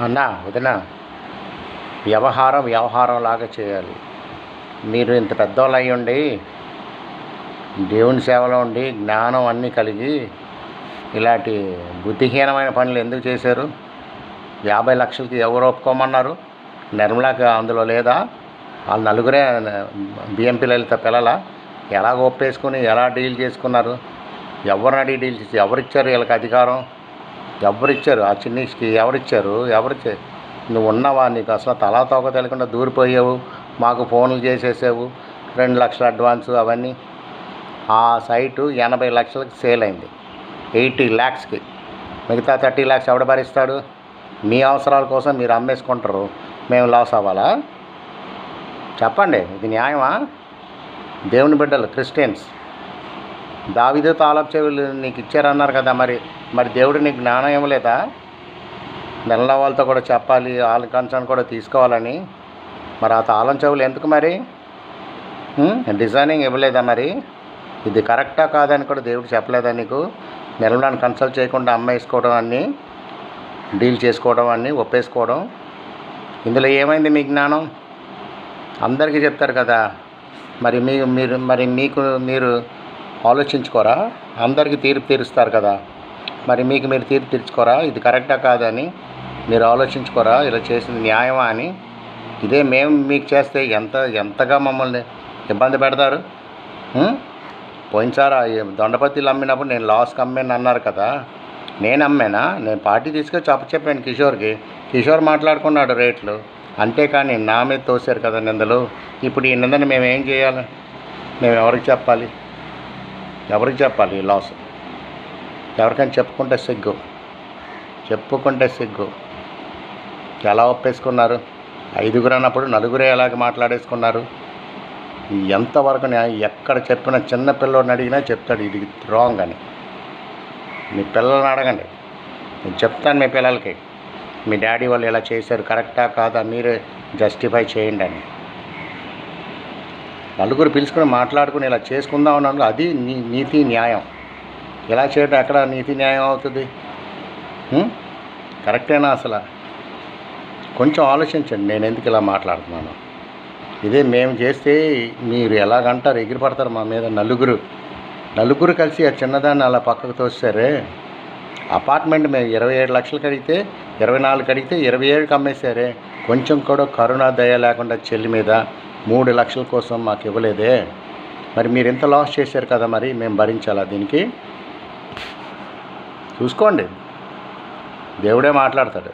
అన్నా వదినా, వ్యవహారం వ్యవహారంలాగా చేయాలి. మీరు ఇంత పెద్దోళ్ళు అయ్యి ఉండి, దేవుని సేవలో ఉండి, జ్ఞానం అన్నీ కలిగి ఇలాంటి బుద్ధిహీనమైన పనులు ఎందుకు చేశారు? 50 లక్షలకి ఎవరు ఒప్పుకోమన్నారు? నిర్మలాకి అందులో లేదా? వాళ్ళు నలుగురే బిఎంపీ లలిత పిల్లల ఎలాగ ఒప్పేసుకుని ఎలా డీల్ చేసుకున్నారు? ఎవరిని అడిగి డీల్ చేసి ఎవరిచ్చారు వీళ్ళకి అధికారం? ఎవరిచ్చారు? ఆ చిన్నీస్కి ఎవరిచ్చారు? నువ్వు ఉన్నావా? నీకు అసలు తలా తోక తెలియకుండా దూరిపోయావు, మాకు ఫోన్లు చేసేసావు, 2 లక్షల అడ్వాన్సు అవన్నీ. ఆ సైటు 80 లక్షలకి సేల్ అయింది, 80 lakhsకి. మిగతా 30 lakhs ఎవడ భరిస్తాడు? మీ అవసరాల కోసం మీరు అమ్మేసుకుంటారు, మేము లాస్ అవ్వాలా? చెప్పండి, ఇది న్యాయమా? దేవుని బిడ్డలు క్రిస్టియన్స్ దావీదు తాళపు చెవులు నీకు ఇచ్చారన్నారు కదా, మరి దేవుడు నీకు జ్ఞానం ఇవ్వలేదా? నెలల వాళ్ళతో కూడా చెప్పాలి, వాళ్ళ కన్సర్న్ కూడా తీసుకోవాలని. మరి ఆ తాళం చెవులు ఎందుకు మరి? డిజైనింగ్ ఇవ్వలేదా? మరి ఇది కరెక్టా కాదని కూడా దేవుడు చెప్పలేదా నీకు? నిర్మలాన్ని కన్సల్ట్ చేయకుండా అమ్మేసుకోవడం అన్నీ, డీల్ చేసుకోవడం అన్నీ, ఒప్పేసుకోవడం, ఇందులో ఏమైంది మీ జ్ఞానం? అందరికీ చెప్తారు కదా, మరి మీరు ఆలోచించుకోరా? అందరికీ తీర్పు తీరుస్తారు కదా, మరి మీరు తీర్పు తీర్చుకోరా? ఇది కరెక్టా కాదని మీరు ఆలోచించుకోరా? ఇలా చేసింది న్యాయమా అని? ఇదే మేము మీకు చేస్తే ఎంతగా మమ్మల్ని ఇబ్బంది పెడతారు. పోయినసారి దొండపత్తిలు అమ్మినప్పుడు నేను లాస్కి అమ్మాను అన్నారు కదా, నేను అమ్మానా? నేను పార్టీ తీసుకొని చెప్పాను కిషోర్ మాట్లాడుకున్నాడు రేట్లు, అంతేకాని నా మీద తోసారు కదా నిందలు. ఇప్పుడు ఈ నిందని మేము ఏం చేయాలి? మేము ఎవరికి చెప్పాలి ఈ లాస్? ఎవరికైనా చెప్పుకుంటే సిగ్గు. ఎలా ఒప్పేసుకున్నారు? 5గురు అన్నప్పుడు 4గురే ఎలాగ మాట్లాడేసుకున్నారు? ఎంతవరకు ఎక్కడ చెప్పినా చిన్న పిల్లోడిని అడిగినా చెప్తాడు ఇది రాంగ్ అని. మీ పిల్లల్ని అడగండి, నేను చెప్తాను మీ పిల్లలకి, మీ డాడీ వాళ్ళు ఇలా చేశారు కరెక్టా కాదా, మీరే జస్టిఫై చేయండి అని. 4గురు పిలుచుకుని మాట్లాడుకుని ఇలా చేసుకుందాం అన్నాను, అది నీతి న్యాయం. ఇలా చేయడం ఎక్కడ నీతి న్యాయం అవుతుంది? కరెక్టేనా? అసలు కొంచెం ఆలోచించండి, నేను ఎందుకు ఇలా మాట్లాడుతున్నాను. ఇదే మేము చేస్తే మీరు ఎలాగంటారు, ఎగిరిపడతారు మా మీద. నలుగురు కలిసి ఆ చిన్నదాన్ని అలా పక్కకు తోస్తారే. అపార్ట్మెంట్ మేము 27 లక్షలకు అడిగితే 24 అడిగితే 27కి అమ్మేశారే. కొంచెం కూడా కరుణ దయ లేకుండా చెల్లి మీద 3 లక్షల కోసం మాకు ఇవ్వలేదే. మరి మీరు ఎంత లాస్ చేశారు కదా, మరి మేము భరించాలా దీనికి? చూసుకోండి, దేవుడే మాట్లాడతాడు.